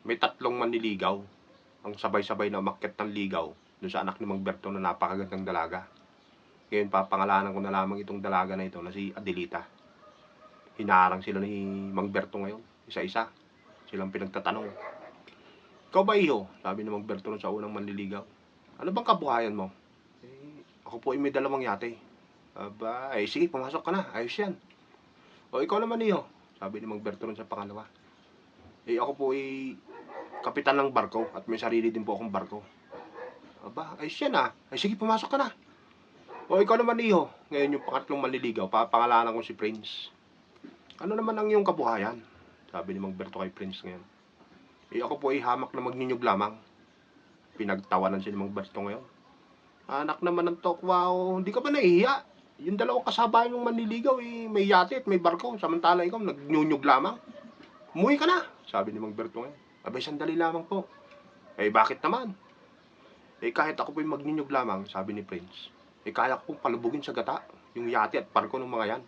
may tatlong manliligaw ang sabay-sabay na umakyat ng ligaw doon sa anak ni Mang Bertong na napakagandang dalaga. Ngayon papangalanan ko na lamang itong dalaga na ito na si Adelita. Hinarang sila ni Mang Bertong ngayon, isa-isa. Silang pinagtatanong. Ikaw ba iho? Sabi ni Mang Bertong sa unang manliligaw. Ano bang kabuhayan mo? Ako po ay may dalawang yate. Aba, sige, pumasok ka na. Ayos yan. O ikaw naman iho? Sabi ni Mang Bertong sa pangalawa. Ako po ay kapitan ng barko at may sarili din po akong barko. Aba, ayos yan ah. Sige, pumasok ka na. O ikaw naman iho? Ngayon yung pangatlong manliligaw, papangalanan ko si Prince. Ano naman ang iyong kabuhayan? Sabi ni Mang Bertong kay Prince ngayon. Ako po ay hamak na magninyog lamang. Pinagtawanan si Mang Bertong ngayon. Anak naman ng tokwa, hindi ka ba nahihiya? Yung dalawang kasabayan yung manliligaw, may yate at may barko. Samantala ikaw, nagnyunyog lamang. Umuwi ka na, sabi ni Mang Bertong ngayon. Abay, sandali lamang po. Bakit naman? Kahit ako po'y magninyog lamang, sabi ni Prince. Kaya ko pong palubugin sa gata, yung yate at barko ng mga yan.